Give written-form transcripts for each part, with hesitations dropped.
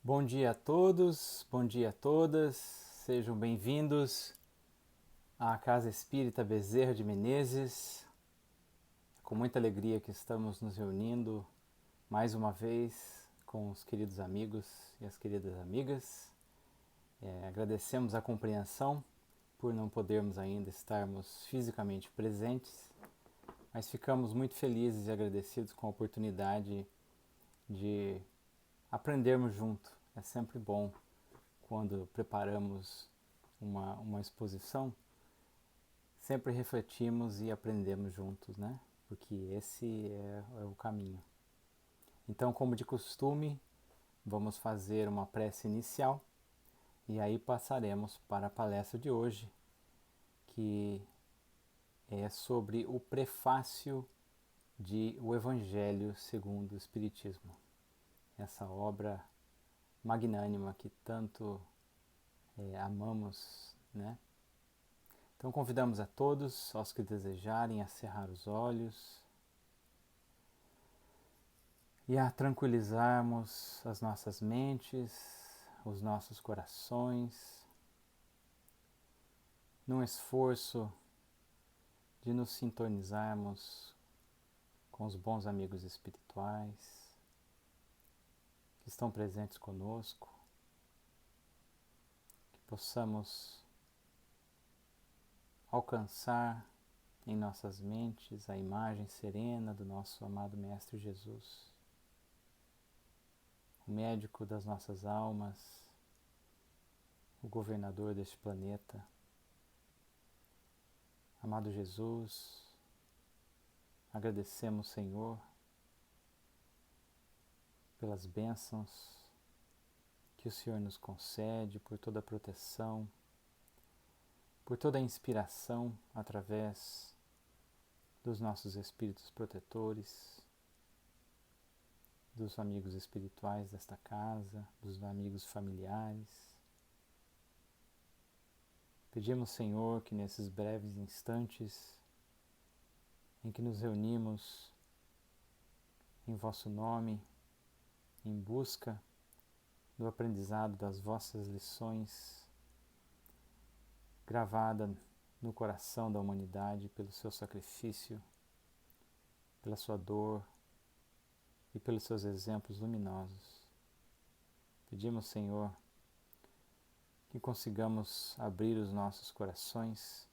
Bom dia a todos, bom dia a todas, sejam bem-vindos à Casa Espírita Bezerra de Menezes. Com muita alegria que estamos nos reunindo mais uma vez com os queridos amigos e as queridas amigas. Agradecemos a compreensão por não podermos ainda estarmos fisicamente presentes, mas ficamos muito felizes e agradecidos com a oportunidade de aprendermos junto. É sempre bom quando preparamos uma exposição, sempre refletimos e aprendemos juntos, né? Porque esse é o caminho. Então, como de costume, vamos fazer uma prece inicial e aí passaremos para a palestra de hoje, que é sobre o prefácio de O Evangelho segundo o Espiritismo. Essa obra magnânima que tanto amamos, né? Então convidamos a todos, aos que desejarem, a cerrar os olhos e a tranquilizarmos as nossas mentes, os nossos corações, num esforço de nos sintonizarmos com os bons amigos espirituais que estão presentes conosco, que possamos alcançar em nossas mentes a imagem serena do nosso amado Mestre Jesus, o médico das nossas almas, o governador deste planeta. Amado Jesus, agradecemos, Senhor, pelas bênçãos que o Senhor nos concede, por toda a proteção, por toda a inspiração através dos nossos espíritos protetores, dos amigos espirituais desta casa, dos amigos familiares. Pedimos, Senhor, que nesses breves instantes em que nos reunimos em vosso nome, em busca do aprendizado das vossas lições, gravada no coração da humanidade pelo seu sacrifício, pela sua dor e pelos seus exemplos luminosos. Pedimos, Senhor, que consigamos abrir os nossos corações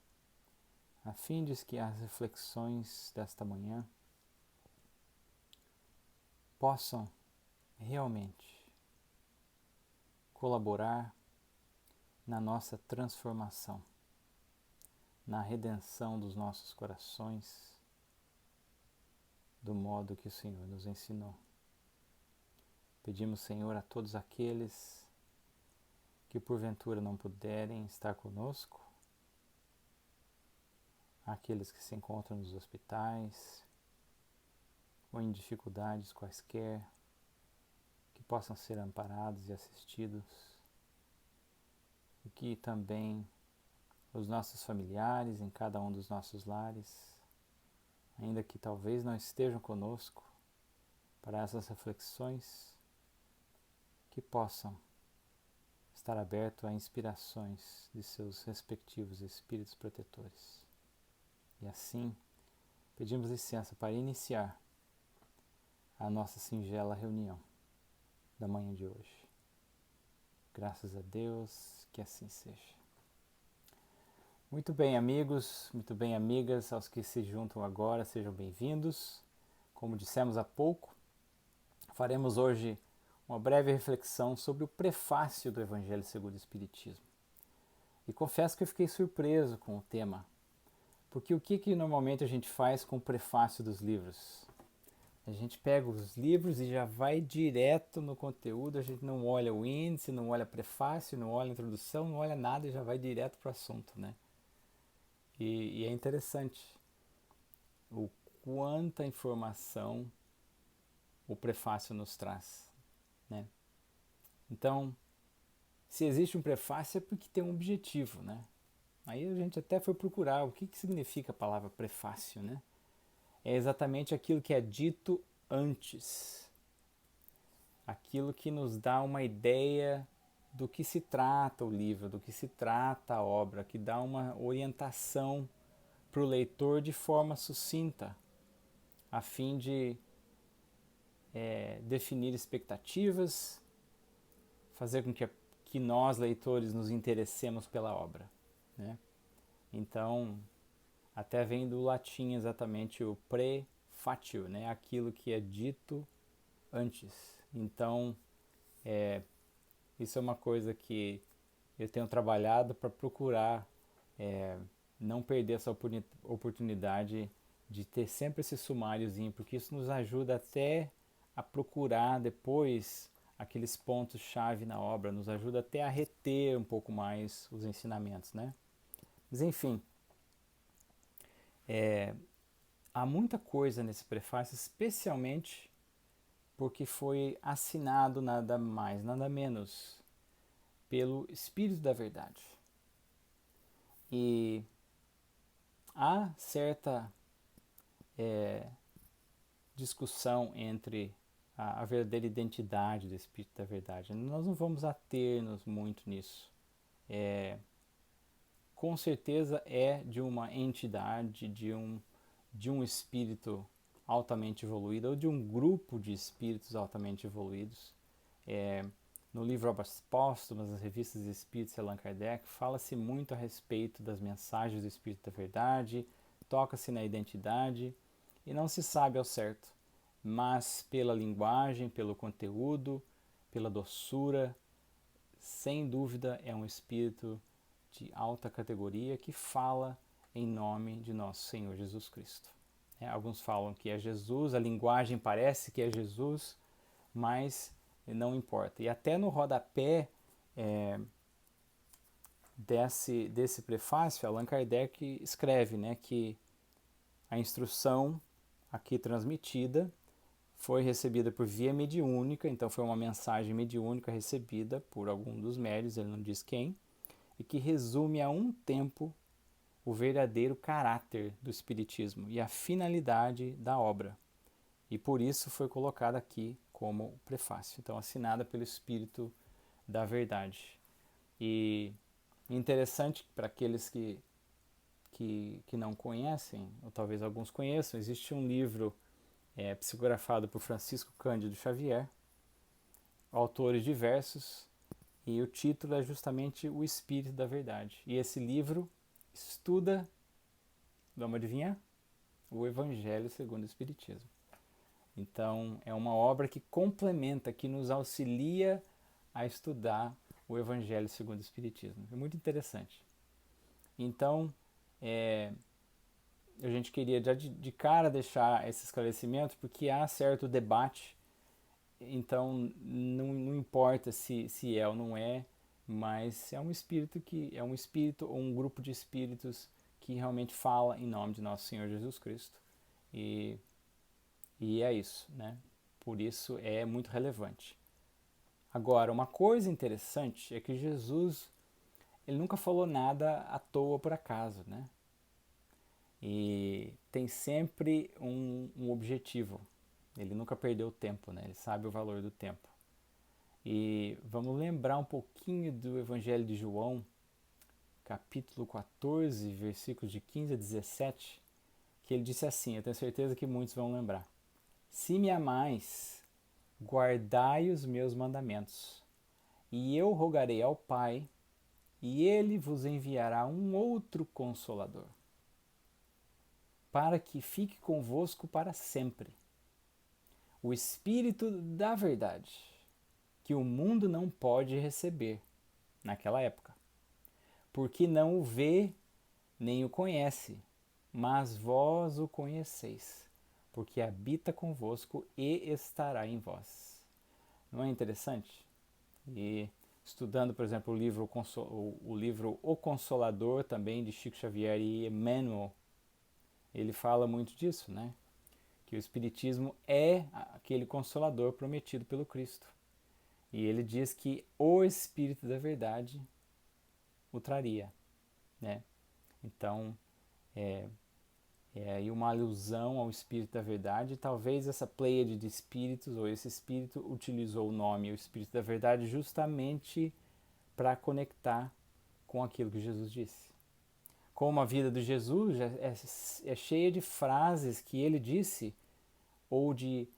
a fim de que as reflexões desta manhã possam realmente colaborar na nossa transformação, na redenção dos nossos corações, do modo que o Senhor nos ensinou. Pedimos, Senhor, a todos aqueles que porventura não puderem estar conosco, aqueles que se encontram nos hospitais ou em dificuldades quaisquer, que possam ser amparados e assistidos, e que também os nossos familiares em cada um dos nossos lares, ainda que talvez não estejam conosco para essas reflexões, que possam estar abertos a inspirações de seus respectivos espíritos protetores. E assim, pedimos licença para iniciar a nossa singela reunião da manhã de hoje. Graças a Deus, que assim seja. Muito bem, amigos, muito bem, amigas, aos que se juntam agora, sejam bem-vindos. Como dissemos há pouco, faremos hoje uma breve reflexão sobre o prefácio do Evangelho segundo o Espiritismo. E confesso que eu fiquei surpreso com o tema, porque o que normalmente a gente faz com o prefácio dos livros? A gente pega os livros e já vai direto no conteúdo, a gente não olha o índice, não olha prefácio, não olha a introdução, não olha nada e já vai direto para o assunto, né? E é interessante o quanta informação o prefácio nos traz, né? Então, se existe um prefácio é porque tem um objetivo, né? Aí a gente até foi procurar o que significa a palavra prefácio, né? É exatamente aquilo que é dito antes. aquilo que nos dá uma ideia do que se trata o livro, do que se trata a obra, que dá uma orientação para o leitor de forma sucinta, a fim de definir expectativas, fazer com que nós, leitores, nos interessemos pela obra, né? Então, até vem do latim exatamente o prefatio, né? Aquilo que é dito antes. Então, isso é uma coisa que eu tenho trabalhado para procurar não perder essa oportunidade de ter sempre esse sumáriozinho, porque isso nos ajuda até a procurar depois aqueles pontos-chave na obra, nos ajuda até a reter um pouco mais os ensinamentos, né? Mas enfim, há muita coisa nesse prefácio, especialmente porque foi assinado nada mais, nada menos pelo Espírito da Verdade. E há certa discussão entre a verdadeira identidade do Espírito da Verdade. Nós não vamos ater-nos muito nisso. Com certeza é de uma entidade, de um espírito altamente evoluído, ou de um grupo de espíritos altamente evoluídos. No livro Obras Póstumas, nas revistas de Espíritos de Allan Kardec, fala-se muito a respeito das mensagens do Espírito da Verdade, toca-se na identidade, e não se sabe ao certo, mas pela linguagem, pelo conteúdo, pela doçura, sem dúvida é um espírito de alta categoria que fala em nome de nosso Senhor Jesus Cristo. Alguns falam que é Jesus, a linguagem parece que é Jesus, mas não importa. E até no rodapé desse prefácio, Allan Kardec escreve, né, que a instrução aqui transmitida foi recebida por via mediúnica, então foi uma mensagem mediúnica recebida por algum dos médiuns, ele não diz quem, e que resume a um tempo o verdadeiro caráter do Espiritismo e a finalidade da obra. E por isso foi colocada aqui como prefácio, então assinada pelo Espírito da Verdade. E interessante para aqueles que não conhecem, ou talvez alguns conheçam, existe um livro psicografado por Francisco Cândido Xavier, autores diversos, e o título é justamente O Espírito da Verdade. E esse livro estuda, vamos adivinhar? O Evangelho segundo o Espiritismo. Então, é uma obra que complementa, que nos auxilia a estudar o Evangelho segundo o Espiritismo. É muito interessante. Então, a gente queria já de cara deixar esse esclarecimento, porque há certo debate, então não importa se é ou não é, mas é um espírito ou um grupo de espíritos que realmente fala em nome de nosso Senhor Jesus Cristo. E é isso, né? Por isso é muito relevante. Agora, uma coisa interessante é que Jesus, ele nunca falou nada à toa por acaso, né? E tem sempre um objetivo. Ele nunca perdeu tempo, né? Ele sabe o valor do tempo. E vamos lembrar um pouquinho do Evangelho de João, capítulo 14, versículos de 15 a 17, que ele disse assim, eu tenho certeza que muitos vão lembrar. Se me amais, guardai os meus mandamentos, e eu rogarei ao Pai, e ele vos enviará um outro Consolador, para que fique convosco para sempre. O Espírito da Verdade, que o mundo não pode receber naquela época, porque não o vê nem o conhece, mas vós o conheceis, porque habita convosco e estará em vós. Não é interessante? E estudando, por exemplo, o livro O Consolador, também de Chico Xavier e Emmanuel, ele fala muito disso, né? Que o Espiritismo é aquele Consolador prometido pelo Cristo. E ele diz que o Espírito da Verdade o traria, né? Então, e uma alusão ao Espírito da Verdade. Talvez essa pleiade de espíritos, ou esse espírito, utilizou o nome, o Espírito da Verdade, justamente para conectar com aquilo que Jesus disse. Como a vida de Jesus é cheia de frases que ele disse, ou de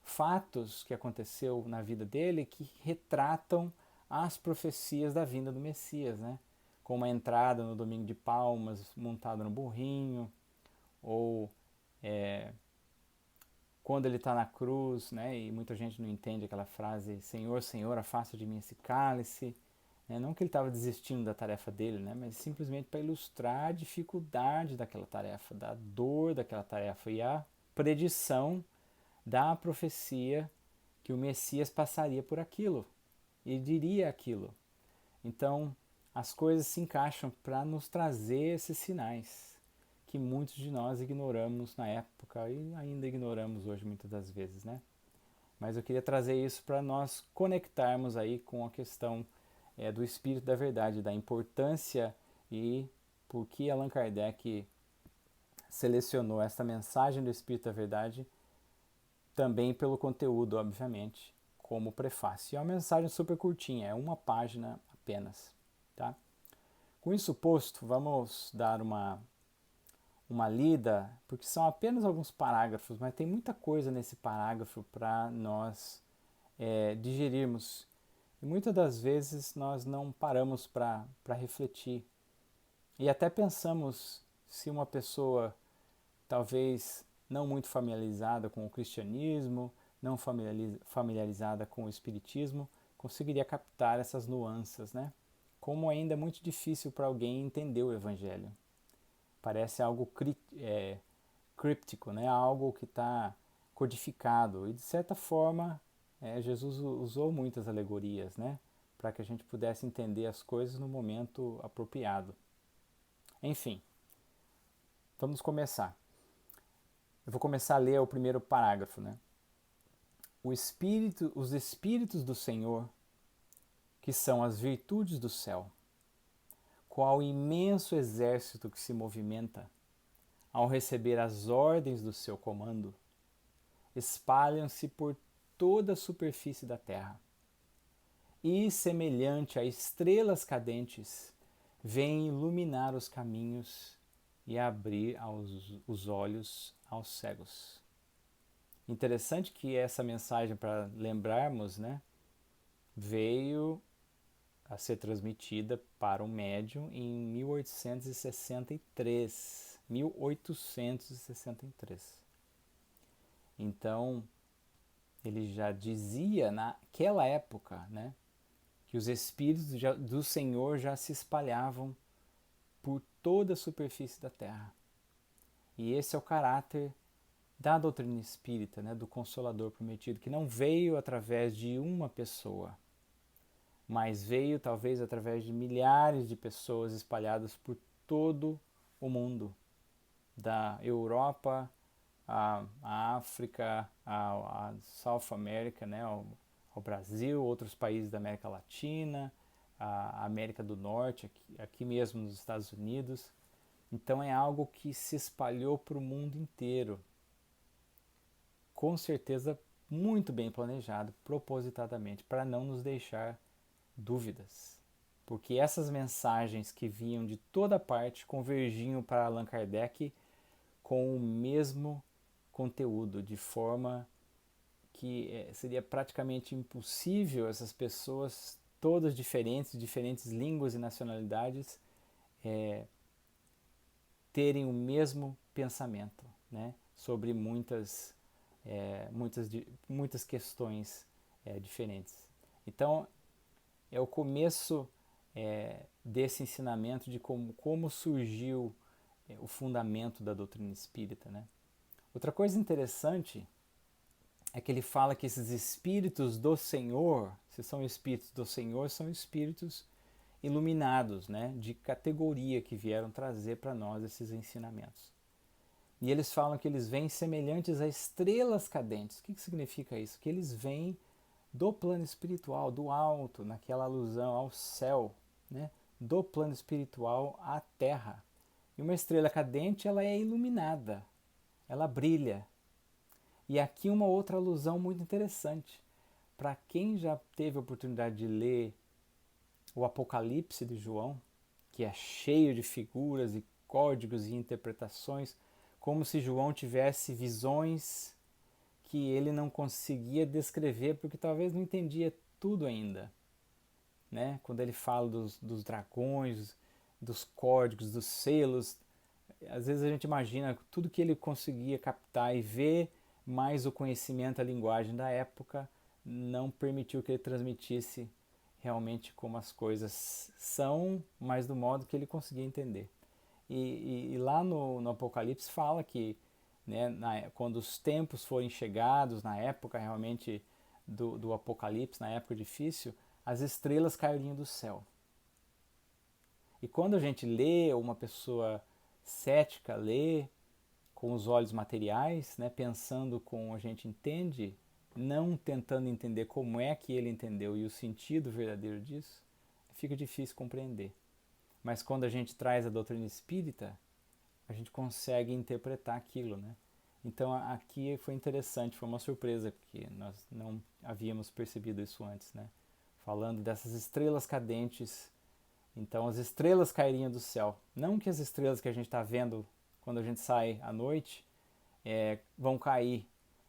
fatos que aconteceu na vida dele que retratam as profecias da vinda do Messias, né? Como a entrada no Domingo de Palmas montado no burrinho, ou quando ele está na cruz, né? E muita gente não entende aquela frase: Senhor, Senhor, afasta de mim esse cálice. Não que ele estava desistindo da tarefa dele, né? Mas simplesmente para ilustrar a dificuldade daquela tarefa, da dor daquela tarefa e a predição da profecia que o Messias passaria por aquilo e diria aquilo. Então, as coisas se encaixam para nos trazer esses sinais que muitos de nós ignoramos na época e ainda ignoramos hoje muitas das vezes, né? Mas eu queria trazer isso para nós conectarmos aí com a questão do Espírito da Verdade, da importância e por que Allan Kardec selecionou essa mensagem do Espírito da Verdade, também pelo conteúdo, obviamente, como prefácio. É uma mensagem super curtinha, é uma página apenas, tá? Com isso posto, vamos dar uma lida, porque são apenas alguns parágrafos, mas tem muita coisa nesse parágrafo para nós digerirmos. E muitas das vezes nós não paramos para refletir. E até pensamos se uma pessoa talvez não muito familiarizada com o cristianismo, não familiarizada com o espiritismo, conseguiria captar essas nuances, né? Como ainda é muito difícil para alguém entender o evangelho. Parece algo críptico, né? Algo que está codificado. E de certa forma, Jesus usou muitas alegorias, né? Para que a gente pudesse entender as coisas no momento apropriado. Enfim, vamos começar. Eu vou começar a ler o primeiro parágrafo, né? Os espíritos do Senhor, que são as virtudes do céu, qual imenso exército que se movimenta ao receber as ordens do seu comando, espalham-se por toda a superfície da terra. E, semelhante a estrelas cadentes, vêm iluminar os caminhos e abrir os olhos aos cegos. Interessante que essa mensagem, para lembrarmos, né, veio a ser transmitida para um médium em 1863. 1863. Então, ele já dizia naquela época, né, que os espíritos do Senhor já se espalhavam por toda a superfície da terra. E esse é o caráter da doutrina espírita, né, do Consolador prometido, que não veio através de uma pessoa, mas veio talvez através de milhares de pessoas espalhadas por todo o mundo, da Europa a África, a South America, né, ao Brasil, outros países da América Latina, a América do Norte, aqui mesmo nos Estados Unidos. Então é algo que se espalhou para o mundo inteiro. Com certeza muito bem planejado, propositadamente, para não nos deixar dúvidas. Porque essas mensagens que vinham de toda parte convergiam para Allan Kardec com o mesmo conteúdo, de forma que seria praticamente impossível essas pessoas, todas diferentes línguas e nacionalidades, terem o mesmo pensamento, né, sobre muitas questões diferentes. Então, é o começo desse ensinamento de como surgiu o fundamento da doutrina espírita, né? Outra coisa interessante é que ele fala que esses espíritos do Senhor, se são espíritos do Senhor, são espíritos iluminados, né, de categoria, que vieram trazer para nós esses ensinamentos. E eles falam que eles vêm semelhantes a estrelas cadentes. O que significa isso? Que eles vêm do plano espiritual, do alto, naquela alusão ao céu, né, do plano espiritual à terra. E uma estrela cadente, ela é iluminada, ela brilha. E aqui uma outra alusão muito interessante. Para quem já teve a oportunidade de ler o Apocalipse de João, que é cheio de figuras e códigos e interpretações, como se João tivesse visões que ele não conseguia descrever porque talvez não entendia tudo ainda, né? Quando ele fala dos dragões, dos códigos, dos selos, às vezes a gente imagina tudo que ele conseguia captar e ver, mas o conhecimento, a linguagem da época não permitiu que ele transmitisse realmente como as coisas são, mas do modo que ele conseguia entender. E lá no Apocalipse fala que, né, quando os tempos forem chegados, na época realmente do Apocalipse, na época difícil, as estrelas cairiam do céu. E quando a gente lê, ou uma pessoa cética lê com os olhos materiais, né, pensando como a gente entende, não tentando entender como é que ele entendeu e o sentido verdadeiro disso, fica difícil compreender. Mas quando a gente traz a doutrina espírita, a gente consegue interpretar aquilo, né? Então aqui foi interessante, foi uma surpresa, porque nós não havíamos percebido isso antes, né? Falando dessas estrelas cadentes. Então as estrelas cairiam do céu. Não que as estrelas que a gente está vendo quando a gente sai à noite vão cair,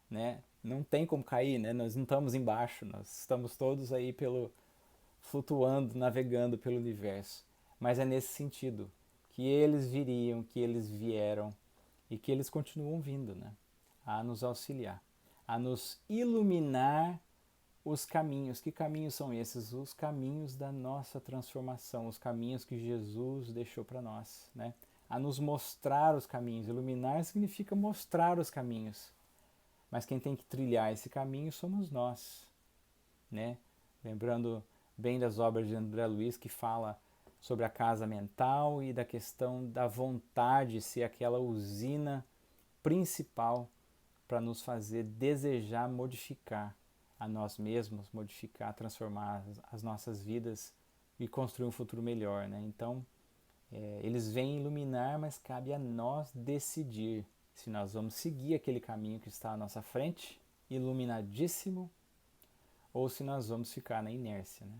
né? Não tem como cair, né? Nós não estamos embaixo, nós estamos todos aí flutuando, navegando pelo universo. Mas é nesse sentido que eles viriam, que eles vieram e que eles continuam vindo, né? A nos auxiliar, a nos iluminar os caminhos. Que caminhos são esses? Os caminhos da nossa transformação, os caminhos que Jesus deixou para nós, né? A nos mostrar os caminhos. Iluminar significa mostrar os caminhos. Mas quem tem que trilhar esse caminho somos nós, né? Lembrando bem das obras de André Luiz, que fala sobre a casa mental e da questão da vontade ser aquela usina principal para nos fazer desejar modificar a nós mesmos, modificar, transformar as nossas vidas e construir um futuro melhor, né? Então, eles vêm iluminar, mas cabe a nós decidir se nós vamos seguir aquele caminho que está à nossa frente, iluminadíssimo, ou se nós vamos ficar na inércia, né?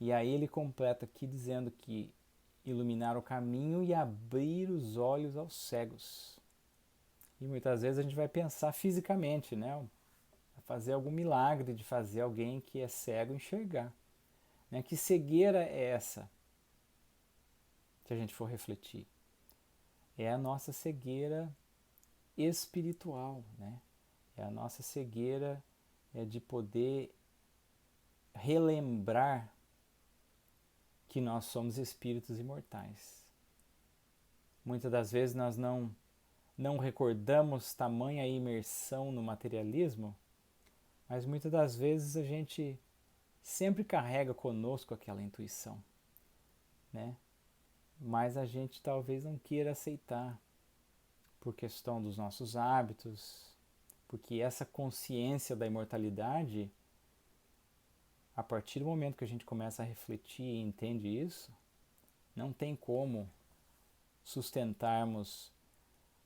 E aí ele completa aqui dizendo que iluminar o caminho e abrir os olhos aos cegos. E muitas vezes a gente vai pensar fisicamente, né? Fazer algum milagre de fazer alguém que é cego enxergar, né? Que cegueira é essa? Se a gente for refletir, é a nossa cegueira espiritual, né? É a nossa cegueira de poder relembrar que nós somos espíritos imortais. Muitas das vezes nós não recordamos tamanha imersão no materialismo, mas muitas das vezes a gente sempre carrega conosco aquela intuição, né? Mas a gente talvez não queira aceitar por questão dos nossos hábitos, porque essa consciência da imortalidade, a partir do momento que a gente começa a refletir e entende isso, não tem como sustentarmos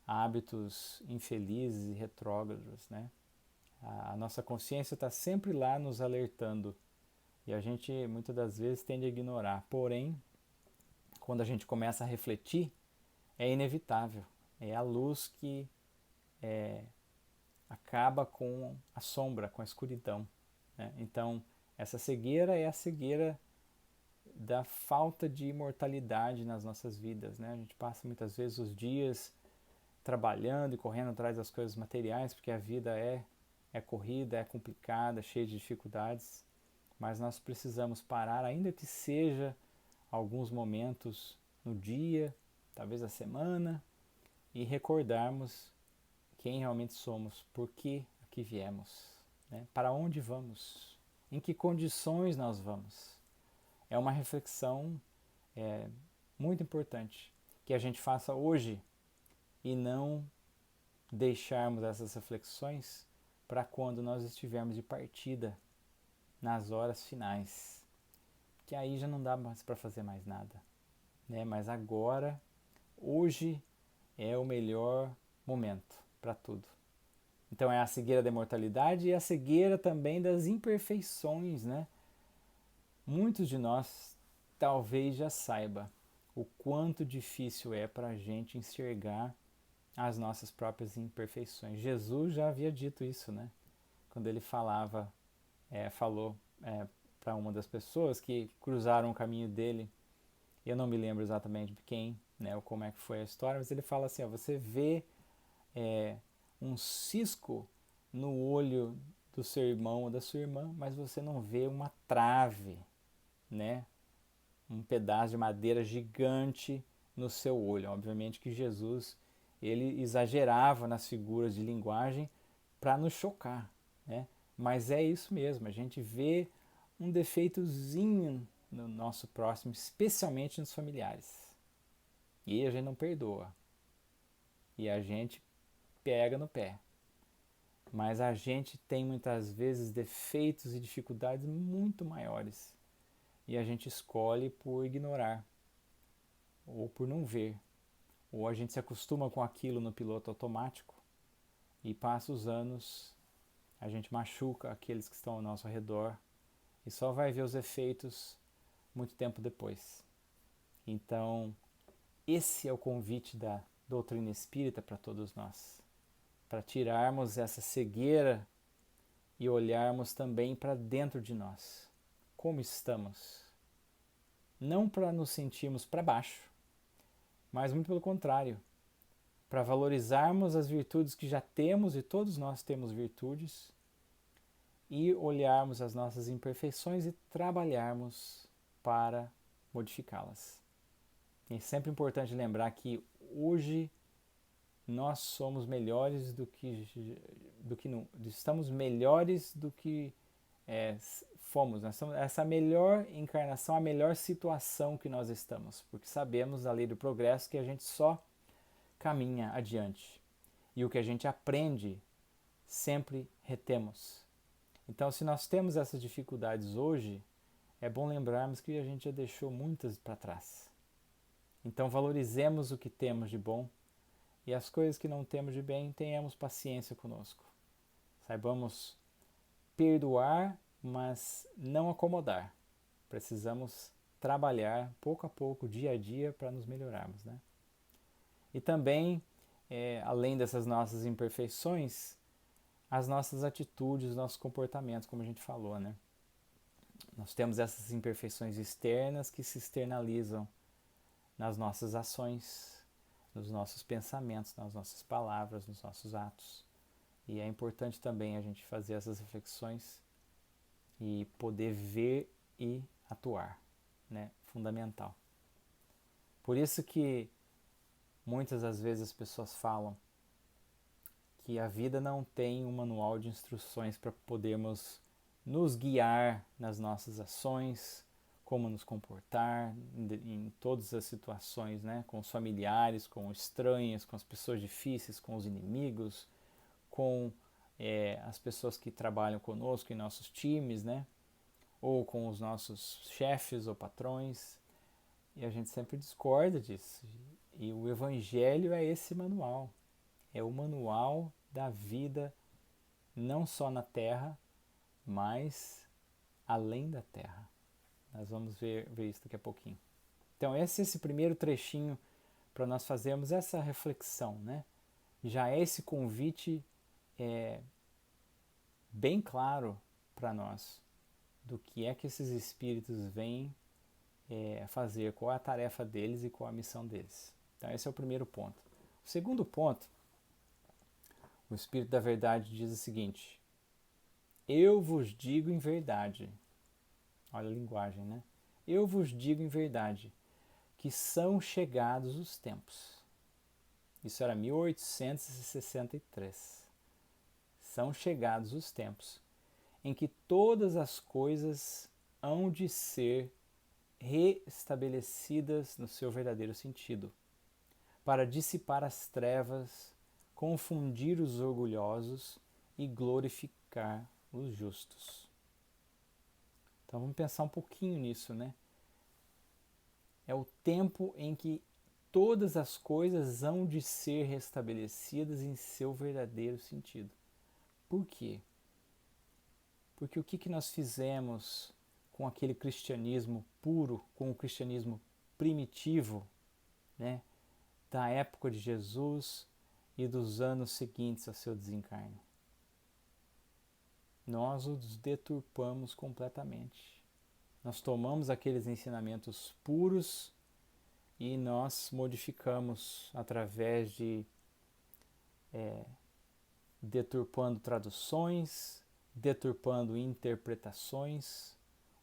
hábitos infelizes e retrógrados, né? A nossa consciência está sempre lá nos alertando e a gente muitas das vezes tende a ignorar. Porém, quando a gente começa a refletir, é inevitável. É a luz que acaba com a sombra, com a escuridão, né? Então, essa cegueira é a cegueira da falta de imortalidade nas nossas vidas, né? A gente passa muitas vezes os dias trabalhando e correndo atrás das coisas materiais, porque a vida é corrida, é complicada, cheia de dificuldades, mas nós precisamos parar, ainda que seja alguns momentos no dia, talvez a semana, e recordarmos quem realmente somos, por que aqui viemos, né? Para onde vamos, em que condições nós vamos. É uma reflexão muito importante que a gente faça hoje e não deixarmos essas reflexões para quando nós estivermos de partida nas horas finais, que aí já não dá mais para fazer mais nada, né? Mas agora hoje é o melhor momento para tudo. Então é a cegueira da imortalidade e a cegueira também das imperfeições, né? Muitos de nós talvez já saiba o quanto difícil é para a gente enxergar as nossas próprias imperfeições. Jesus já havia dito isso, né? Quando ele falou para uma das pessoas que cruzaram o caminho dele, eu não me lembro exatamente de quem, né, ou como é que foi a história, mas ele fala assim, ó, você vê um cisco no olho do seu irmão ou da sua irmã, mas você não vê uma trave, né? Um pedaço de madeira gigante no seu olho. Obviamente que Jesus ele exagerava nas figuras de linguagem para nos chocar, né? Mas é isso mesmo, a gente vê um defeitozinho no nosso próximo, especialmente nos familiares. E a gente não perdoa. E a gente pega no pé. Mas a gente tem muitas vezes defeitos e dificuldades muito maiores. E a gente escolhe por ignorar, ou por não ver. Ou a gente se acostuma com aquilo no piloto automático e passa os anos, a gente machuca aqueles que estão ao nosso redor e só vai ver os efeitos muito tempo depois. Então, esse é o convite da doutrina espírita para todos nós, para tirarmos essa cegueira e olharmos também para dentro de nós. Como estamos? Não para nos sentirmos para baixo, mas muito pelo contrário, para valorizarmos as virtudes que já temos, e todos nós temos virtudes, e olharmos as nossas imperfeições e trabalharmos para modificá-las. É sempre importante lembrar que hoje nós somos melhores do que estamos melhores do que fomos. Nós estamos, essa melhor encarnação, a melhor situação que nós estamos, porque sabemos da lei do progresso que a gente só caminha adiante e o que a gente aprende sempre retemos. Então, se nós temos essas dificuldades hoje, é bom lembrarmos que a gente já deixou muitas para trás. Então, valorizemos o que temos de bom e as coisas que não temos de bem, tenhamos paciência conosco. Saibamos perdoar, mas não acomodar. Precisamos trabalhar pouco a pouco, dia a dia, para nos melhorarmos, né? E também, além dessas nossas imperfeições, as nossas atitudes, os nossos comportamentos, como a gente falou, né? Nós temos essas imperfeições externas que se externalizam nas nossas ações, nos nossos pensamentos, nas nossas palavras, nos nossos atos. E é importante também a gente fazer essas reflexões e poder ver e atuar, né? Fundamental. Por isso que muitas das vezes as pessoas falam que a vida não tem um manual de instruções para podermos nos guiar nas nossas ações, como nos comportar em todas as situações, né? Com os familiares, com os estranhos, com as pessoas difíceis, com os inimigos, com as pessoas que trabalham conosco em nossos times, né? Ou com os nossos chefes ou patrões. E a gente sempre discorda disso. E o Evangelho é esse manual. É o manual da vida, não só na Terra, mas além da Terra. Nós vamos ver isso daqui a pouquinho. Então, esse primeiro trechinho para nós fazermos essa reflexão, né? Já é esse convite bem claro para nós do que é que esses espíritos vêm fazer, qual é a tarefa deles e qual a missão deles. Então, esse é o primeiro ponto. O segundo ponto, o Espírito da Verdade diz o seguinte: eu vos digo em verdade. Olha a linguagem, né? Eu vos digo em verdade que são chegados os tempos. Isso era 1863. São chegados os tempos em que todas as coisas hão de ser restabelecidas no seu verdadeiro sentido, para dissipar as trevas, confundir os orgulhosos e glorificar os justos. Então vamos pensar um pouquinho nisso, né? É o tempo em que todas as coisas hão de ser restabelecidas em seu verdadeiro sentido. Por quê? Porque o que nós fizemos com aquele cristianismo puro, com o cristianismo primitivo, né, da época de Jesus e dos anos seguintes ao seu desencarne? Nós os deturpamos completamente. Nós tomamos aqueles ensinamentos puros e nós modificamos através de deturpando traduções, deturpando interpretações,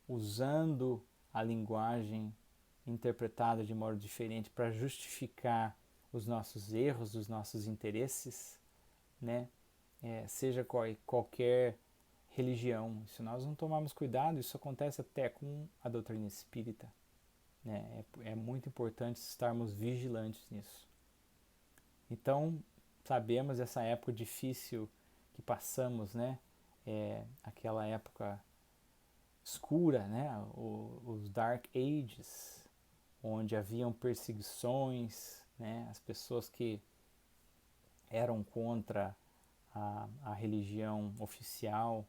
usando a linguagem interpretada de modo diferente para justificar os nossos erros, os nossos interesses, né? Seja qualquer religião. Se nós não tomarmos cuidado, isso acontece até com a doutrina espírita, né? É muito importante estarmos vigilantes nisso. Então, sabemos essa época difícil que passamos, né? Aquela época escura, né? Os Dark Ages, onde haviam perseguições, né? As pessoas que eram contra a religião oficial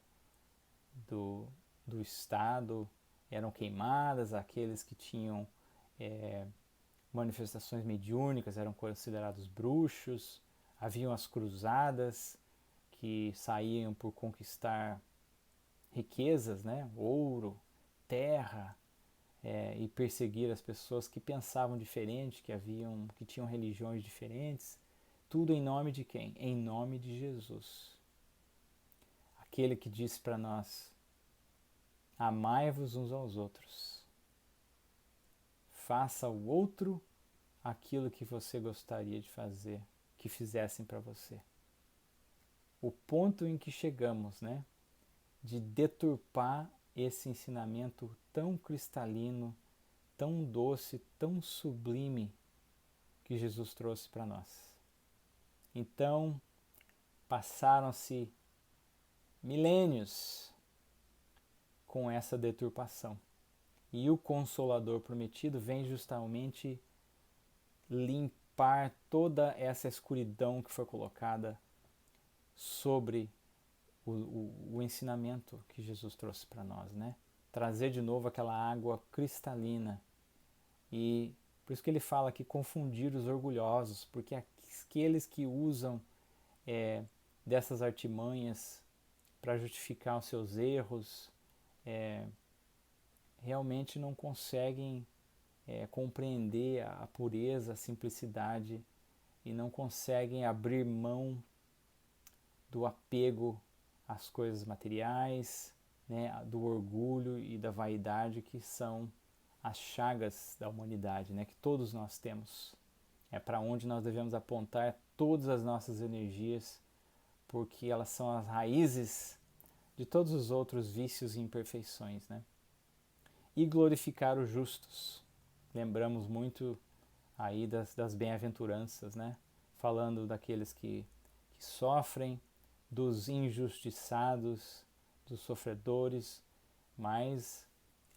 do Estado eram queimadas, aqueles que tinham manifestações mediúnicas eram considerados bruxos, haviam as cruzadas que saíam por conquistar riquezas, né? Ouro, terra, e perseguir as pessoas que pensavam diferente, que tinham religiões diferentes, tudo em nome de quem? Em nome de Jesus. Aquele que disse para nós: amai-vos uns aos outros. Faça ao outro aquilo que você gostaria de fazer, que fizessem para você. O ponto em que chegamos, né, de deturpar esse ensinamento tão cristalino, tão doce, tão sublime que Jesus trouxe para nós. Então, passaram-se milênios com essa deturpação. E o Consolador prometido vem justamente limpar toda essa escuridão que foi colocada sobre o ensinamento que Jesus trouxe para nós, né? Trazer de novo aquela água cristalina. E por isso que ele fala que confundir os orgulhosos, porque aqueles que usam dessas artimanhas para justificar os seus erros, realmente não conseguem compreender a pureza, a simplicidade e não conseguem abrir mão do apego às coisas materiais, né, do orgulho e da vaidade, que são as chagas da humanidade, né, que todos nós temos. É para onde nós devemos apontar todas as nossas energias, porque elas são as raízes de todos os outros vícios e imperfeições, né? E glorificar os justos. Lembramos muito aí das bem-aventuranças, né? Falando daqueles que sofrem, dos injustiçados, dos sofredores, mas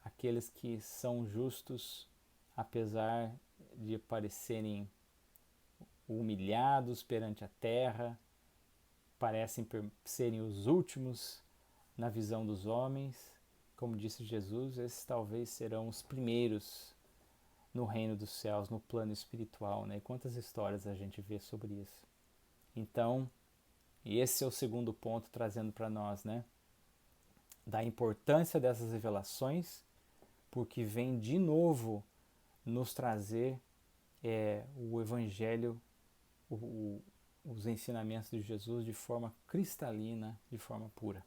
aqueles que são justos, apesar de parecerem humilhados perante a terra, parecem serem os últimos na visão dos homens, como disse Jesus, esses talvez serão os primeiros no reino dos céus, no plano espiritual, né? E quantas histórias a gente vê sobre isso. Então, esse é o segundo ponto trazendo para nós, né? Da importância dessas revelações, porque vem de novo nos trazer o Evangelho, os ensinamentos de Jesus de forma cristalina, de forma pura.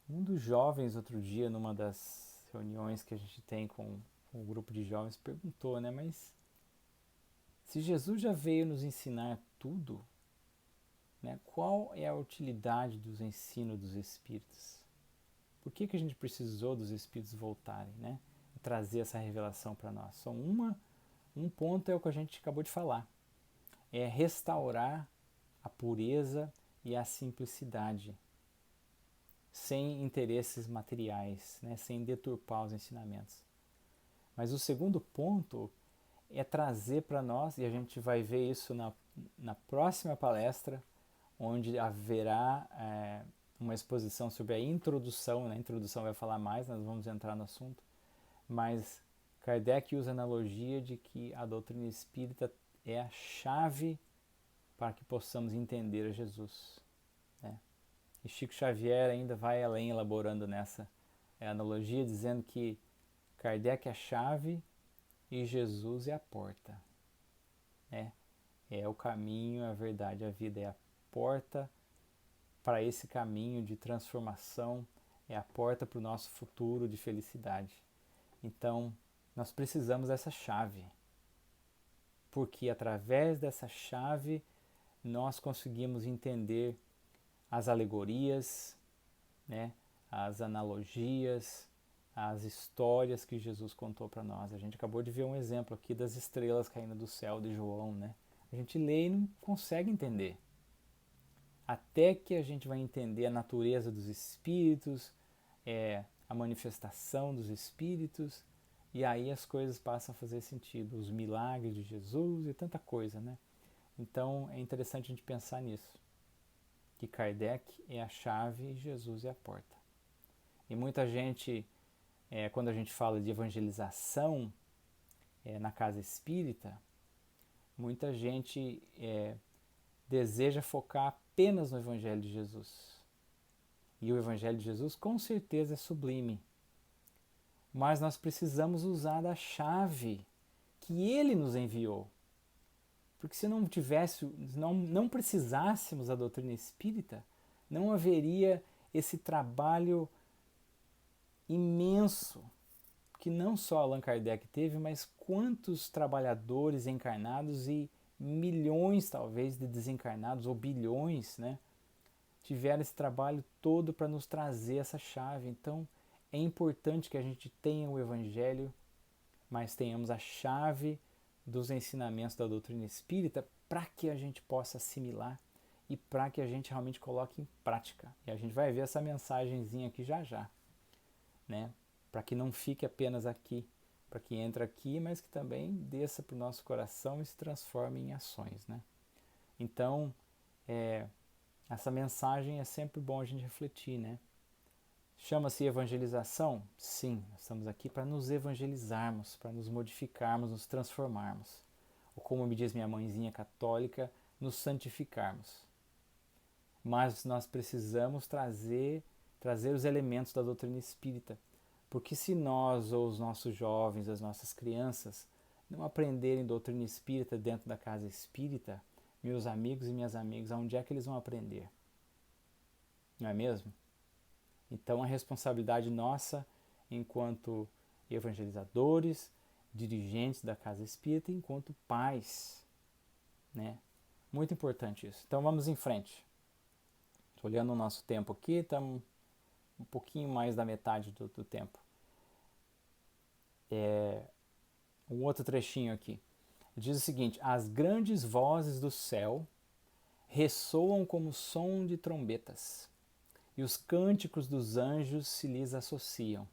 Um dos jovens, outro dia, numa das reuniões que a gente tem com um grupo de jovens, perguntou, né, mas se Jesus já veio nos ensinar tudo, né, qual é a utilidade dos ensinos dos Espíritos? Por que a gente precisou dos Espíritos voltarem, né, e trazer essa revelação para nós? Só um ponto é o que a gente acabou de falar, é restaurar a pureza e a simplicidade sem interesses materiais, né? Sem deturpar os ensinamentos. Mas o segundo ponto é trazer para nós, e a gente vai ver isso na próxima palestra, onde haverá uma exposição sobre a introdução. Na introdução vai falar mais, nós vamos entrar no assunto, mas Kardec usa a analogia de que a doutrina espírita é a chave para que possamos entender a Jesus, né? E Chico Xavier ainda vai além, elaborando nessa analogia, dizendo que Kardec é a chave e Jesus é a porta, né? É o caminho, a verdade, a vida, é a porta para esse caminho de transformação, é a porta para o nosso futuro de felicidade. Então, nós precisamos dessa chave, porque através dessa chave nós conseguimos entender as alegorias, né, as analogias, as histórias que Jesus contou para nós. A gente acabou de ver um exemplo aqui das estrelas caindo do céu de João, né? A gente lê e não consegue entender. Até que a gente vai entender a natureza dos espíritos, a manifestação dos espíritos, e aí as coisas passam a fazer sentido, os milagres de Jesus e tanta coisa, né? Então é interessante a gente pensar nisso, que Kardec é a chave e Jesus é a porta. E muita gente, quando a gente fala de evangelização na casa espírita, muita gente deseja focar apenas no Evangelho de Jesus. E o Evangelho de Jesus com certeza é sublime. Mas nós precisamos usar a chave que Ele nos enviou. Porque se não precisássemos da doutrina espírita, não haveria esse trabalho imenso que não só Allan Kardec teve, mas quantos trabalhadores encarnados e milhões talvez de desencarnados, ou bilhões, né, tiveram esse trabalho todo para nos trazer essa chave. Então é importante que a gente tenha o Evangelho, mas tenhamos a chave dos ensinamentos da doutrina espírita para que a gente possa assimilar e para que a gente realmente coloque em prática. E a gente vai ver essa mensagenzinha aqui já, né? Para que não fique apenas aqui, para que entre aqui, mas que também desça para o nosso coração e se transforme em ações, né? Então, essa mensagem é sempre bom a gente refletir, né? Chama-se evangelização? Sim, nós estamos aqui para nos evangelizarmos, para nos modificarmos, nos transformarmos. Ou como me diz minha mãezinha católica, nos santificarmos. Mas nós precisamos trazer os elementos da doutrina espírita. Porque se nós, ou os nossos jovens, as nossas crianças, não aprenderem doutrina espírita dentro da casa espírita, meus amigos e minhas amigas, aonde é que eles vão aprender? Não é mesmo? Então, a responsabilidade nossa, enquanto evangelizadores, dirigentes da casa espírita, enquanto pais, né? Muito importante isso. Então, vamos em frente. Estou olhando o nosso tempo aqui, estamos um pouquinho mais da metade do tempo. Um outro trechinho aqui. Diz o seguinte: as grandes vozes do céu ressoam como som de trombetas, e os cânticos dos anjos se lhes associam.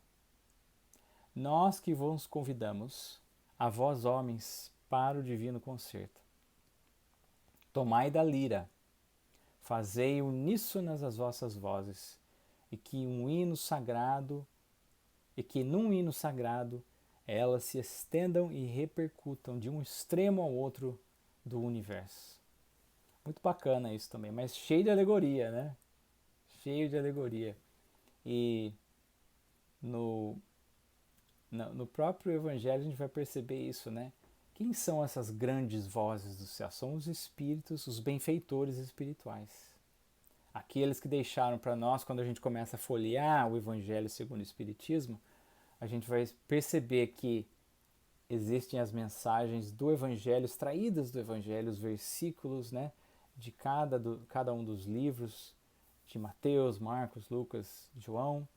Nós que vos convidamos, a vós homens, para o divino concerto. Tomai da lira, fazei uníssonas as vossas vozes, e que num hino sagrado elas se estendam e repercutam de um extremo ao outro do universo. Muito bacana isso também, mas cheio de alegoria, né? Cheio de alegoria. E no próprio Evangelho a gente vai perceber isso, né? Quem são essas grandes vozes do céu? São os espíritos, os benfeitores espirituais. Aqueles que deixaram para nós, quando a gente começa a folhear o Evangelho segundo o Espiritismo, a gente vai perceber que existem as mensagens do Evangelho, extraídas do Evangelho, os versículos, né, de cada um dos livros, de Mateus, Marcos, Lucas, João,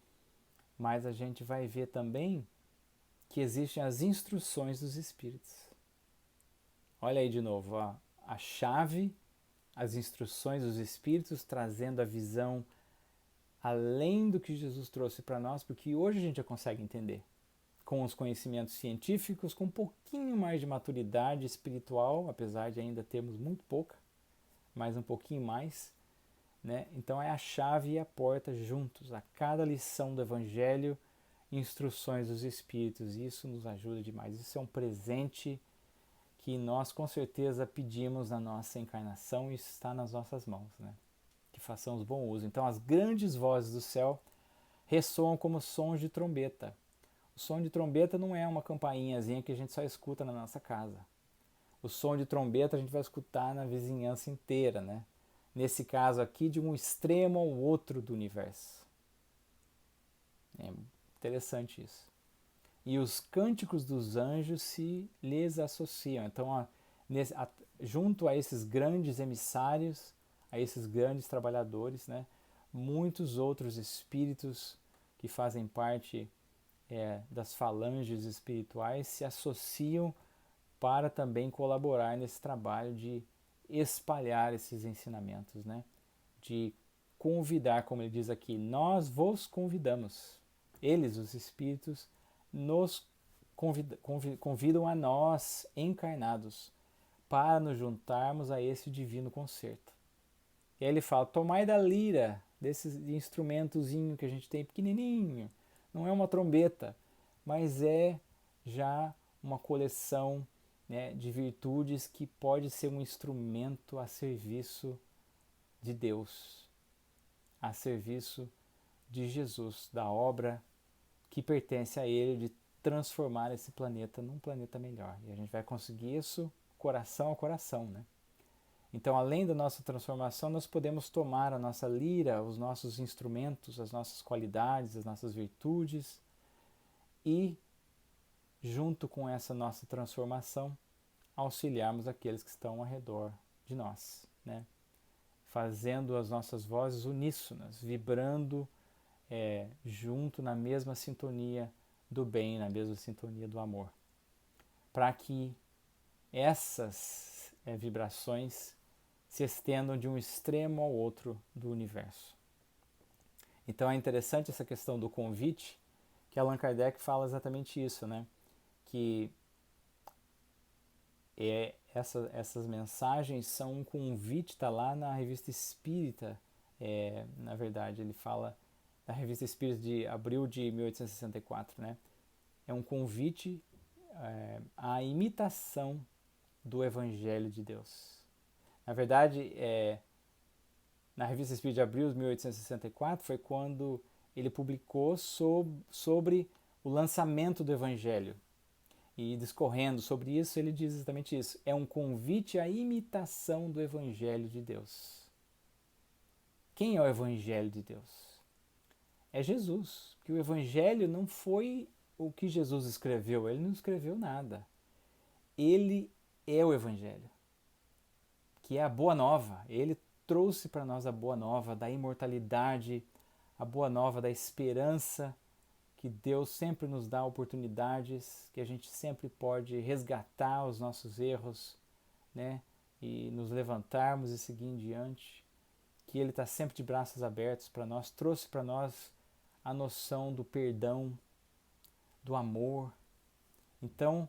mas a gente vai ver também que existem as instruções dos Espíritos. Olha aí de novo, ó, a chave, as instruções dos Espíritos trazendo a visão além do que Jesus trouxe para nós, porque hoje a gente já consegue entender com os conhecimentos científicos, com um pouquinho mais de maturidade espiritual, apesar de ainda termos muito pouca, mas um pouquinho mais, né? Então é a chave e a porta juntos, a cada lição do Evangelho, instruções dos Espíritos, e isso nos ajuda demais. Isso é um presente que nós com certeza pedimos na nossa encarnação e está nas nossas mãos, né? Que façamos bom uso. Então as grandes vozes do céu ressoam como sons de trombeta. O som de trombeta não é uma campainhazinha que a gente só escuta na nossa casa. O som de trombeta a gente vai escutar na vizinhança inteira, né? Nesse caso aqui, de um extremo ao outro do universo. É interessante isso. E os cânticos dos anjos se lhes associam. Então, junto a esses grandes emissários, a esses grandes trabalhadores, né, muitos outros espíritos que fazem parte das falanges espirituais se associam para também colaborar nesse trabalho de espalhar esses ensinamentos, né? De convidar, como ele diz aqui, nós vos convidamos. Eles, os espíritos, nos convidam a nós, encarnados, para nos juntarmos a esse divino concerto. E aí ele fala, tomai da lira, desse instrumentozinho que a gente tem pequenininho, não é uma trombeta, mas é já uma coleção, né, de virtudes que pode ser um instrumento a serviço de Deus, a serviço de Jesus, da obra que pertence a Ele de transformar esse planeta num planeta melhor. E a gente vai conseguir isso coração a coração, né? Então, além da nossa transformação, nós podemos tomar a nossa lira, os nossos instrumentos, as nossas qualidades, as nossas virtudes e, junto com essa nossa transformação, auxiliarmos aqueles que estão ao redor de nós, né? Fazendo as nossas vozes uníssonas, vibrando junto na mesma sintonia do bem, na mesma sintonia do amor, para que essas vibrações se estendam de um extremo ao outro do universo. Então é interessante essa questão do convite, que Allan Kardec fala exatamente isso, né? Que essas mensagens são um convite, está lá na Revista Espírita, na verdade, ele fala da Revista Espírita de abril de 1864, né? É um convite à imitação do Evangelho de Deus. Na verdade, na Revista Espírita de abril de 1864 foi quando ele publicou sobre o lançamento do Evangelho. E discorrendo sobre isso, ele diz exatamente isso. É um convite à imitação do Evangelho de Deus. Quem é o Evangelho de Deus? É Jesus. Porque o Evangelho não foi o que Jesus escreveu. Ele não escreveu nada. Ele é o Evangelho, que é a boa nova. Ele trouxe para nós a boa nova da imortalidade, a boa nova da esperança, que Deus sempre nos dá oportunidades, que a gente sempre pode resgatar os nossos erros, né? E nos levantarmos e seguir em diante, que Ele está sempre de braços abertos para nós, trouxe para nós a noção do perdão, do amor. Então,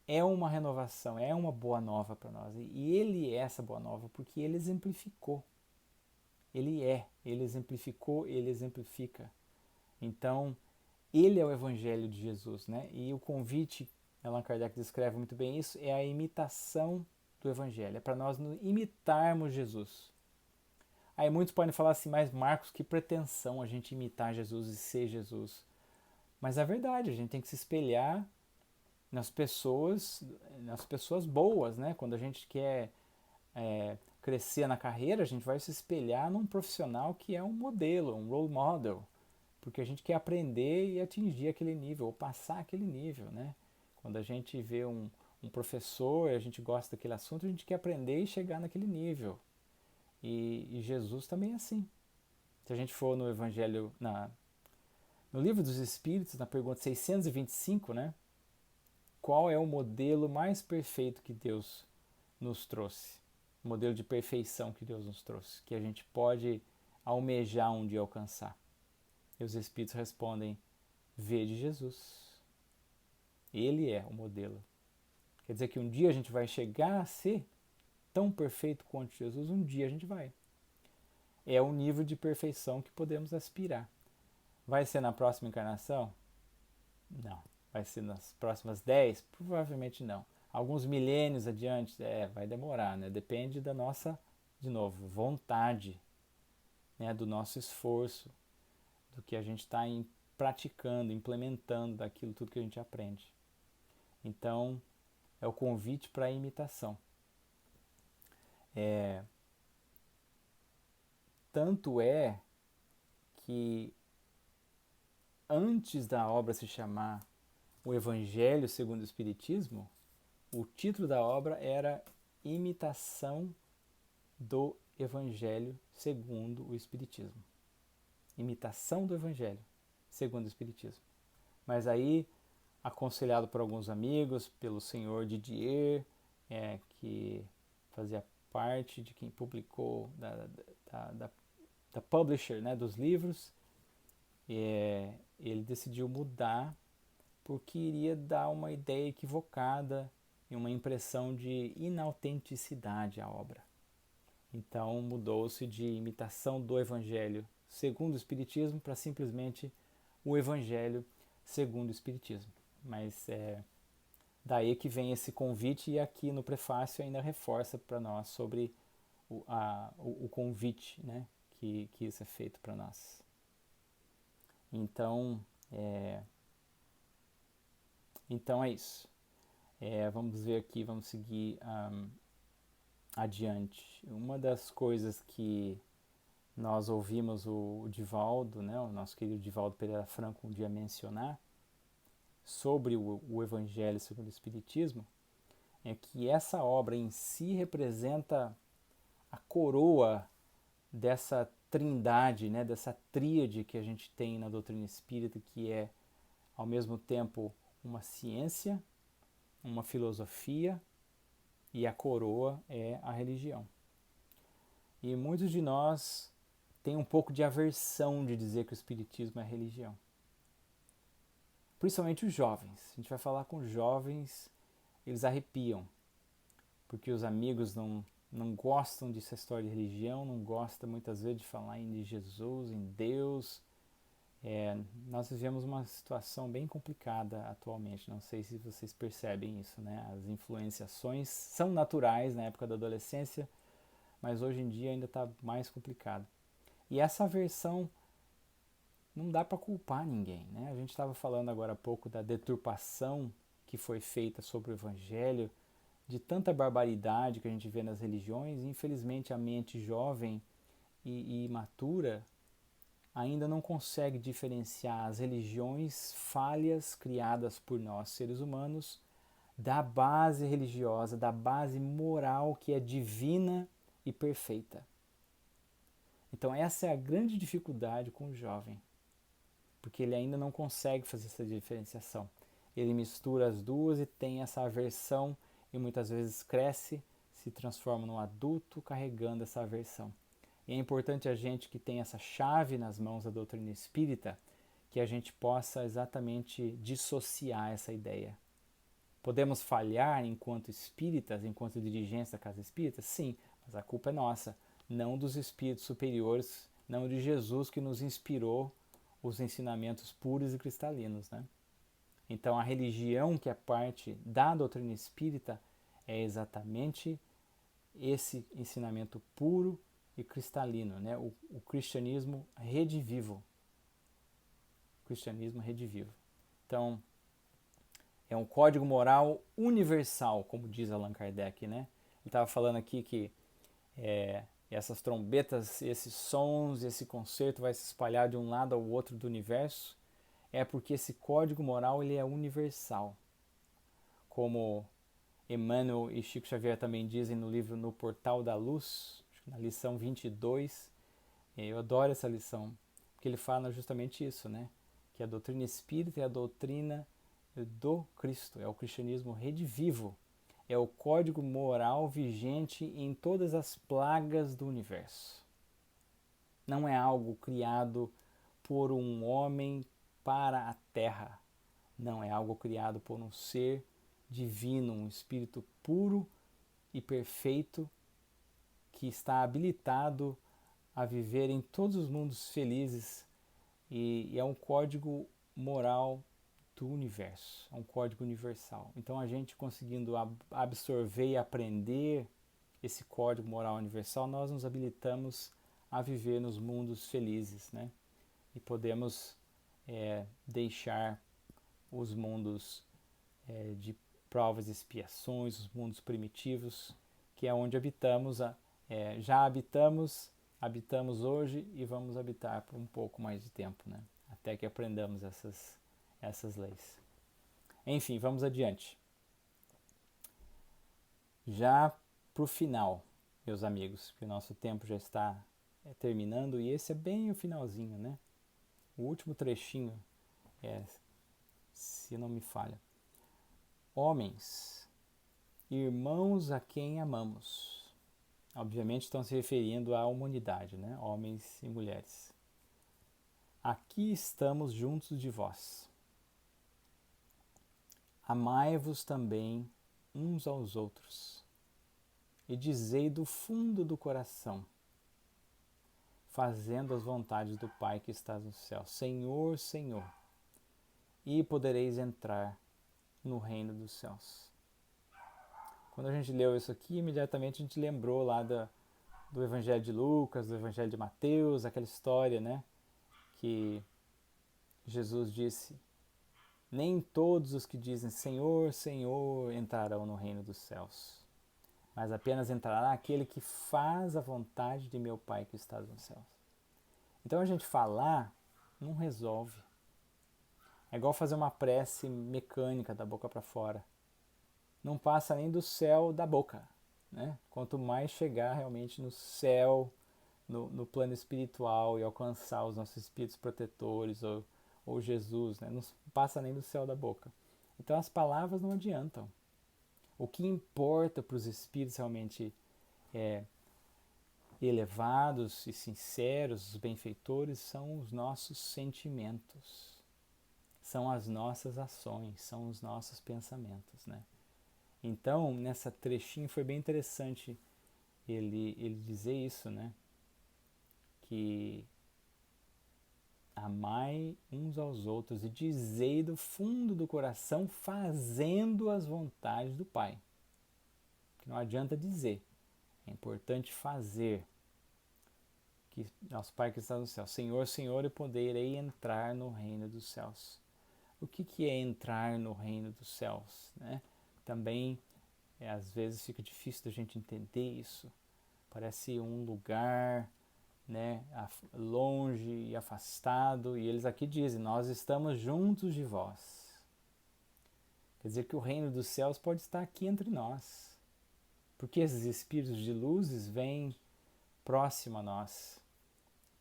é uma renovação, é uma boa nova para nós. E Ele é essa boa nova porque Ele exemplificou. Ele exemplificou, Ele exemplifica. Então, Ele é o Evangelho de Jesus, né? E o convite, Allan Kardec descreve muito bem isso, é a imitação do Evangelho. É para nós imitarmos Jesus. Aí muitos podem falar assim, mas Marcos, que pretensão a gente imitar Jesus e ser Jesus. Mas é verdade, a gente tem que se espelhar nas pessoas boas, né? Quando a gente quer crescer na carreira, a gente vai se espelhar num profissional que é um modelo, um role model, porque a gente quer aprender e atingir aquele nível, ou passar aquele nível, né? Quando a gente vê um professor e a gente gosta daquele assunto, a gente quer aprender e chegar naquele nível. E Jesus também é assim. Se a gente for no Evangelho, no Livro dos Espíritos, na pergunta 625, né? Qual é o modelo mais perfeito que Deus nos trouxe? O modelo de perfeição que Deus nos trouxe, que a gente pode almejar um dia alcançar. E os Espíritos respondem: vede Jesus. Ele é o modelo. Quer dizer que um dia a gente vai chegar a ser tão perfeito quanto Jesus, um dia a gente vai. É o nível de perfeição que podemos aspirar. Vai ser na próxima encarnação? Não. Vai ser nas próximas 10? Provavelmente não. Alguns milênios adiante? Vai demorar, né? Depende da nossa, de novo, vontade, né? Do nosso esforço, do que a gente está praticando, implementando daquilo tudo que a gente aprende. Então, é o convite para a imitação. Tanto é que antes da obra se chamar O Evangelho segundo o Espiritismo, o título da obra era Imitação do Evangelho segundo o Espiritismo. Imitação do Evangelho segundo o Espiritismo. Mas aí, aconselhado por alguns amigos, pelo senhor Didier, que fazia parte de quem publicou, da publisher, né, dos livros, ele decidiu mudar porque iria dar uma ideia equivocada e uma impressão de inautenticidade à obra. Então mudou-se de imitação do Evangelho segundo o Espiritismo para simplesmente o Evangelho segundo o Espiritismo. Mas daí que vem esse convite, e aqui no prefácio ainda reforça para nós sobre o convite, né, que isso é feito para nós. Então é isso. Vamos ver aqui, vamos seguir adiante. Uma das coisas que nós ouvimos o Divaldo, né, o nosso querido Divaldo Pereira Franco, um dia mencionar sobre o Evangelho segundo o Espiritismo, é que essa obra em si representa a coroa dessa trindade, né, dessa tríade que a gente tem na doutrina espírita, que é ao mesmo tempo uma ciência, uma filosofia, e a coroa é a religião. E muitos de nós têm um pouco de aversão de dizer que o Espiritismo é religião. Principalmente os jovens. A gente vai falar com os jovens, eles arrepiam, porque os amigos não gostam dessa história de religião, não gostam muitas vezes de falar em Jesus, em Deus. Nós vivemos uma situação bem complicada atualmente, não sei se vocês percebem isso, né? As influenciações são naturais na época da adolescência, mas hoje em dia ainda está mais complicado. E essa versão não dá para culpar ninguém, né? A gente estava falando agora há pouco da deturpação que foi feita sobre o Evangelho, de tanta barbaridade que a gente vê nas religiões, e infelizmente a mente jovem e imatura ainda não consegue diferenciar as religiões falhas criadas por nós, seres humanos, da base religiosa, da base moral que é divina e perfeita. Então essa é a grande dificuldade com o jovem, porque ele ainda não consegue fazer essa diferenciação. Ele mistura as duas e tem essa aversão, e muitas vezes cresce, se transforma num adulto carregando essa aversão. E é importante a gente que tem essa chave nas mãos da doutrina espírita, que a gente possa exatamente dissociar essa ideia. Podemos falhar enquanto espíritas, enquanto dirigentes da casa espírita? Sim, mas a culpa é nossa, não dos espíritos superiores, não de Jesus que nos inspirou os ensinamentos puros e cristalinos, né? Então a religião que é parte da doutrina espírita é exatamente esse ensinamento puro e cristalino, né? O cristianismo redivivo. O cristianismo redivivo. Então, é um código moral universal, como diz Allan Kardec, né? Ele estava falando aqui que essas trombetas, esses sons, esse concerto vai se espalhar de um lado ao outro do universo, é porque esse código moral ele é universal. Como Emmanuel e Chico Xavier também dizem no livro No Portal da Luz, na lição 22, eu adoro essa lição, porque ele fala justamente isso, né? Que a doutrina espírita é a doutrina do Cristo, é o cristianismo redivivo, é o código moral vigente em todas as plagas do universo. Não é algo criado por um homem para a terra. Não, é algo criado por um ser divino, um espírito puro e perfeito que está habilitado a viver em todos os mundos felizes e é um código moral do universo, é um código universal. Então a gente conseguindo absorver e aprender esse código moral universal, nós nos habilitamos a viver nos mundos felizes, né? E podemos deixar os mundos de provas e expiações, os mundos primitivos, que é onde habitamos, já habitamos hoje e vamos habitar por um pouco mais de tempo, né? Até que aprendamos essas leis. Enfim, vamos adiante. Já para o final, meus amigos, que o nosso tempo já está terminando e esse é bem o finalzinho, né? O último trechinho, se não me falha. Homens, irmãos a quem amamos. Obviamente estão se referindo à humanidade, né? Homens e mulheres. Aqui estamos juntos de vós. Amai-vos também uns aos outros, e dizei do fundo do coração, fazendo as vontades do Pai que está no céu, Senhor, Senhor, e podereis entrar no reino dos céus. Quando a gente leu isso aqui, imediatamente a gente lembrou lá do Evangelho de Lucas, do Evangelho de Mateus, aquela história, né, que Jesus disse: nem todos os que dizem Senhor, Senhor entrarão no reino dos céus, mas apenas entrará aquele que faz a vontade de meu Pai que está nos céus. Então a gente falar não resolve. É igual fazer uma prece mecânica da boca para fora. Não passa nem do céu da boca, né? Quanto mais chegar realmente no céu, no plano espiritual e alcançar os nossos espíritos protetores ou Jesus, né? Não passa nem do céu da boca. Então as palavras não adiantam. O que importa para os espíritos realmente elevados e sinceros, os benfeitores, são os nossos sentimentos, são as nossas ações, são os nossos pensamentos, né? Então, nessa trechinho foi bem interessante ele dizer isso, né? Que amai uns aos outros e dizei do fundo do coração, fazendo as vontades do Pai. Que não adianta dizer, é importante fazer. Que nosso Pai que está no céu, Senhor, Senhor, eu poderei entrar no reino dos céus. O que é entrar no reino dos céus, né? Também às vezes fica difícil da gente entender isso. Parece um lugar, né, longe e afastado, e eles aqui dizem: nós estamos juntos de vós. Quer dizer que o reino dos céus pode estar aqui entre nós, porque esses espíritos de luzes vêm próximo a nós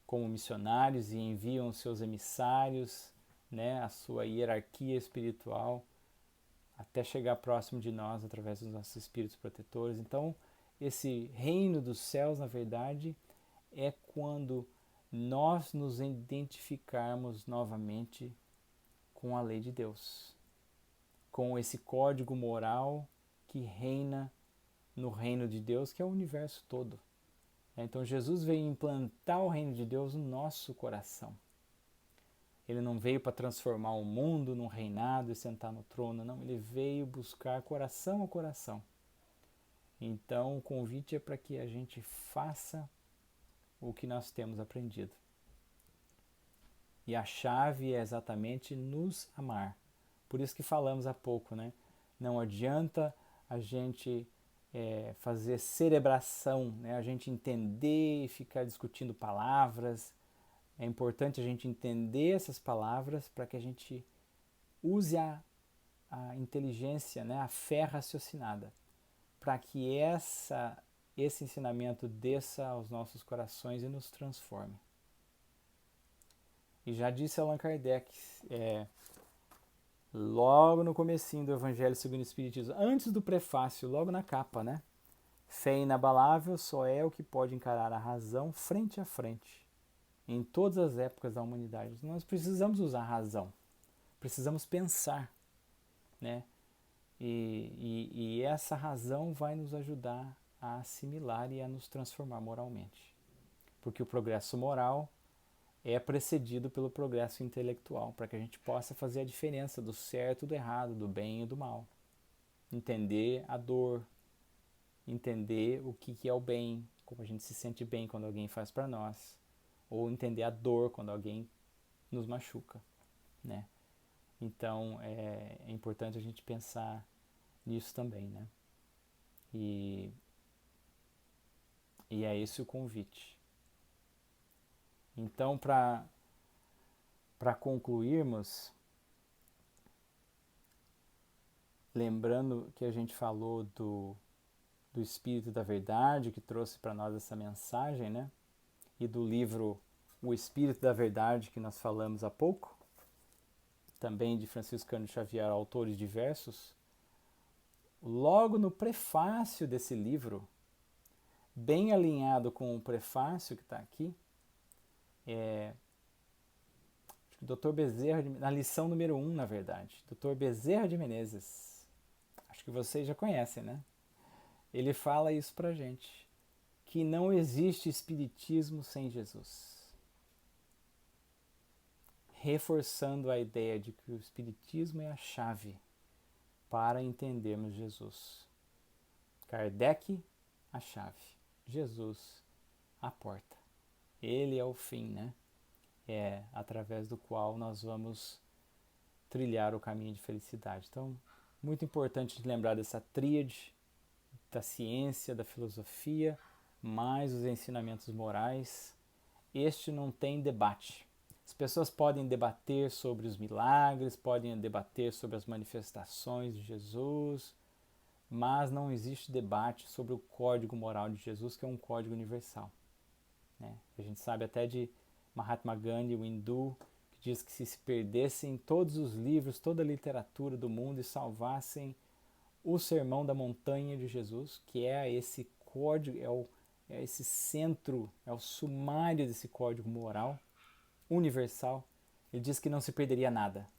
como missionários e enviam seus emissários, né, a sua hierarquia espiritual até chegar próximo de nós através dos nossos espíritos protetores. Então, esse reino dos céus, na verdade, é quando nós nos identificarmos novamente com a lei de Deus, com esse código moral que reina no reino de Deus, que é o universo todo. Então Jesus veio implantar o reino de Deus no nosso coração. Ele não veio para transformar o mundo num reinado e sentar no trono, não. Ele veio buscar coração a coração. Então o convite é para que a gente faça o que nós temos aprendido. E a chave é exatamente nos amar. Por isso que falamos há pouco, né? Não adianta a gente fazer cerebração, né? A gente entender e ficar discutindo palavras. É importante a gente entender essas palavras para que a gente use a inteligência, né? A fé raciocinada, para que esse ensinamento desça aos nossos corações e nos transforme. E já disse Allan Kardec, logo no comecinho do Evangelho segundo o Espiritismo, antes do prefácio, logo na capa, né? Fé inabalável só é o que pode encarar a razão frente a frente. em todas as épocas da humanidade. Nós precisamos usar a razão, precisamos pensar, né? E essa razão vai nos ajudar a assimilar e a nos transformar moralmente. Porque o progresso moral é precedido pelo progresso intelectual, para que a gente possa fazer a diferença do certo e do errado, do bem e do mal. Entender a dor, entender o que é o bem, como a gente se sente bem quando alguém faz para nós, ou entender a dor quando alguém nos machuca, né? Então é importante a gente pensar nisso também, né? E é esse o convite. Então, para concluirmos, lembrando que a gente falou do Espírito da Verdade, que trouxe para nós essa mensagem, né? E do livro O Espírito da Verdade, que nós falamos há pouco, também de Francisco Cândido Xavier, autores diversos. Logo no prefácio desse livro, bem alinhado com o prefácio que está aqui, o Dr. Bezerra, na lição número 1, na verdade, Dr. Bezerra de Menezes, acho que vocês já conhecem, né? Ele fala isso pra gente, que não existe espiritismo sem Jesus. Reforçando a ideia de que o espiritismo é a chave para entendermos Jesus. Kardec, a chave. Jesus, a porta. Ele é o fim, né? É através do qual nós vamos trilhar o caminho de felicidade. Então, muito importante lembrar dessa tríade da ciência, da filosofia, mais os ensinamentos morais. Este não tem debate. As pessoas podem debater sobre os milagres, podem debater sobre as manifestações de Jesus, mas não existe debate sobre o código moral de Jesus, que é um código universal, né? A gente sabe até de Mahatma Gandhi, o hindu, que diz que se perdessem todos os livros, toda a literatura do mundo e salvassem o Sermão da Montanha de Jesus, que é esse código, é esse centro, é o sumário desse código moral universal, ele diz que não se perderia nada,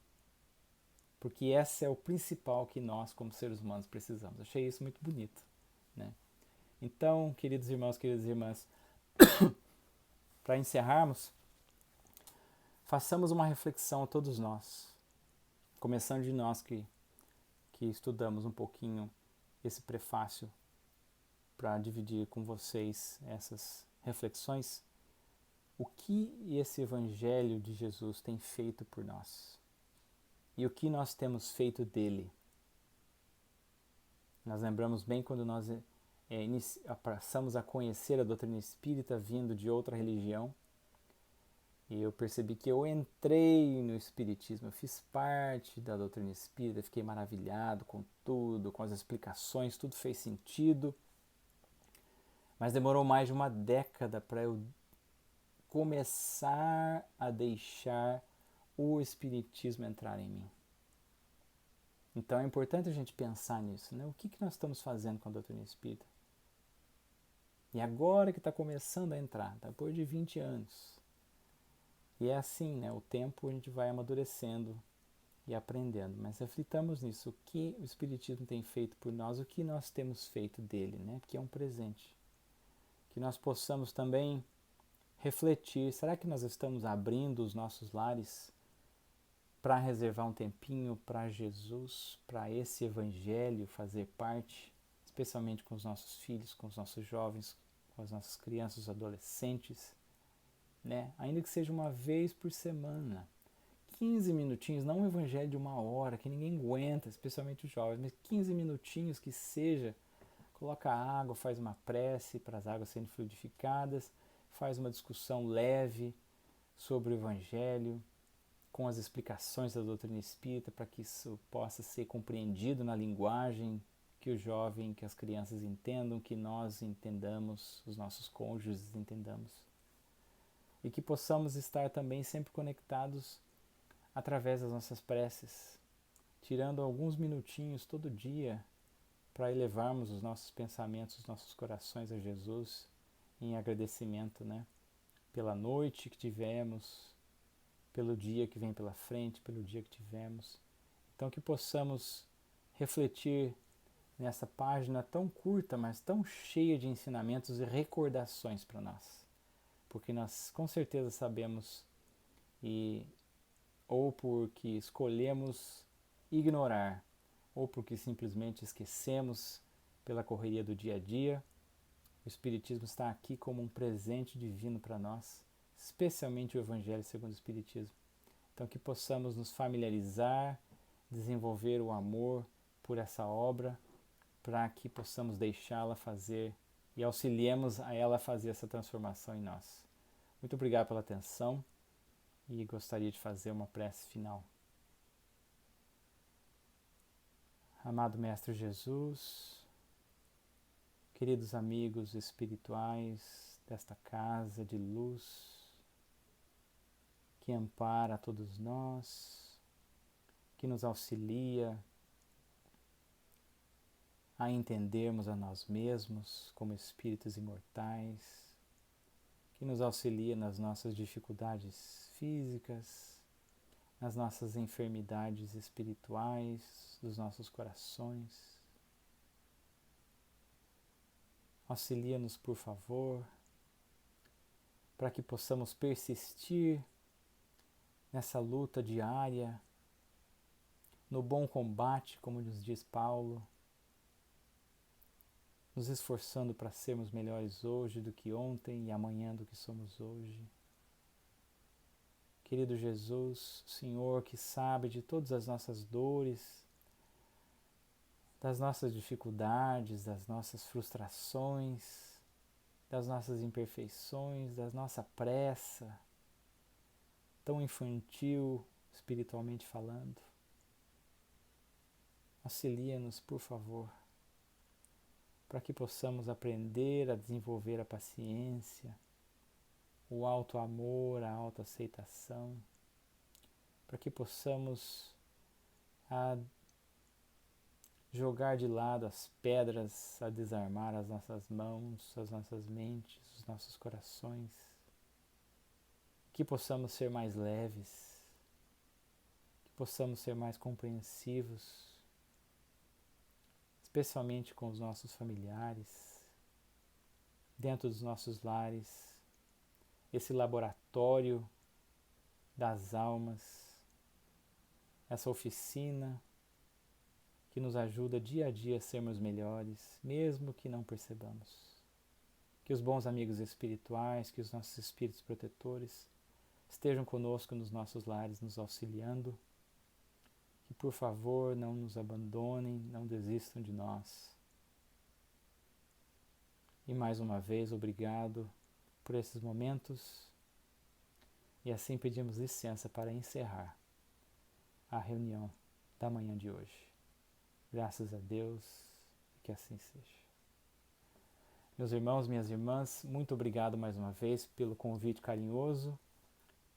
porque esse é o principal que nós, como seres humanos, precisamos. Achei isso muito bonito, né? Então, queridos irmãos, queridas irmãs, para encerrarmos, façamos uma reflexão a todos nós, começando de nós que estudamos um pouquinho esse prefácio para dividir com vocês essas reflexões. O que esse Evangelho de Jesus tem feito por nós? E o que nós temos feito dele? Nós lembramos bem quando nós passamos a conhecer a doutrina espírita vindo de outra religião, e eu percebi que eu entrei no espiritismo, eu fiz parte da doutrina espírita, fiquei maravilhado com tudo, com as explicações, tudo fez sentido, mas demorou mais de uma década para eu começar a deixar o espiritismo entrar em mim. Então é importante a gente pensar nisso, né? O que nós estamos fazendo com a doutrina espírita? E agora que está começando a entrar, depois de 20 anos. E é assim, né? O tempo a gente vai amadurecendo e aprendendo. Mas reflitamos nisso, o que o espiritismo tem feito por nós, o que nós temos feito dele, né? Porque é um presente. Que nós possamos também refletir, será que nós estamos abrindo os nossos lares para reservar um tempinho para Jesus, para esse Evangelho fazer parte, especialmente com os nossos filhos, com os nossos jovens, com as nossas crianças, os adolescentes, né? Ainda que seja uma vez por semana, 15 minutinhos, não um Evangelho de 1 hora, que ninguém aguenta, especialmente os jovens, mas 15 minutinhos que seja, coloca água, faz uma prece para as águas serem fluidificadas, faz uma discussão leve sobre o Evangelho, com as explicações da doutrina espírita, para que isso possa ser compreendido na linguagem que o jovem, que as crianças entendam, que nós entendamos, os nossos cônjuges entendamos. E que possamos estar também sempre conectados através das nossas preces, tirando alguns minutinhos todo dia para elevarmos os nossos pensamentos, os nossos corações a Jesus em agradecimento, né, pela noite que tivemos, pelo dia que vem pela frente, pelo dia que tivemos. Então que possamos refletir nessa página tão curta, mas tão cheia de ensinamentos e recordações para nós. Porque nós com certeza sabemos, ou porque escolhemos ignorar, ou porque simplesmente esquecemos pela correria do dia a dia, o Espiritismo está aqui como um presente divino para nós, especialmente o Evangelho segundo o Espiritismo. Então que possamos nos familiarizar, desenvolver o amor por essa obra, para que possamos deixá-la fazer e auxiliemos a ela fazer essa transformação em nós. Muito obrigado pela atenção e gostaria de fazer uma prece final. Amado Mestre Jesus, queridos amigos espirituais desta casa de luz, que ampara a todos nós, que nos auxilia a entendermos a nós mesmos como espíritos imortais, que nos auxilia nas nossas dificuldades físicas, nas nossas enfermidades espirituais, dos nossos corações. Auxilia-nos, por favor, para que possamos persistir nessa luta diária, no bom combate, como nos diz Paulo, nos esforçando para sermos melhores hoje do que ontem e amanhã do que somos hoje. Querido Jesus, Senhor que sabe de todas as nossas dores, das nossas dificuldades, das nossas frustrações, das nossas imperfeições, da nossa pressa, tão infantil, espiritualmente falando. Auxilia-nos, por favor, para que possamos aprender a desenvolver a paciência, o alto amor, a autoaceitação, para que possamos jogar de lado as pedras, a desarmar as nossas mãos, as nossas mentes, os nossos corações, que possamos ser mais leves, que possamos ser mais compreensivos, especialmente com os nossos familiares, dentro dos nossos lares, esse laboratório das almas, essa oficina que nos ajuda dia a dia a sermos melhores, mesmo que não percebamos. Que os bons amigos espirituais, que os nossos espíritos protetores estejam conosco nos nossos lares, nos auxiliando. Que, por favor, não nos abandonem, não desistam de nós. E mais uma vez, obrigado por esses momentos. E assim pedimos licença para encerrar a reunião da manhã de hoje. Graças a Deus, que assim seja. Meus irmãos, minhas irmãs, muito obrigado mais uma vez pelo convite carinhoso.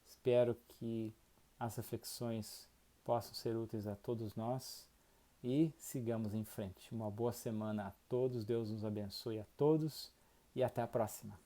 Espero que as reflexões possam ser úteis a todos nós e sigamos em frente. Uma boa semana a todos, Deus nos abençoe a todos e até a próxima.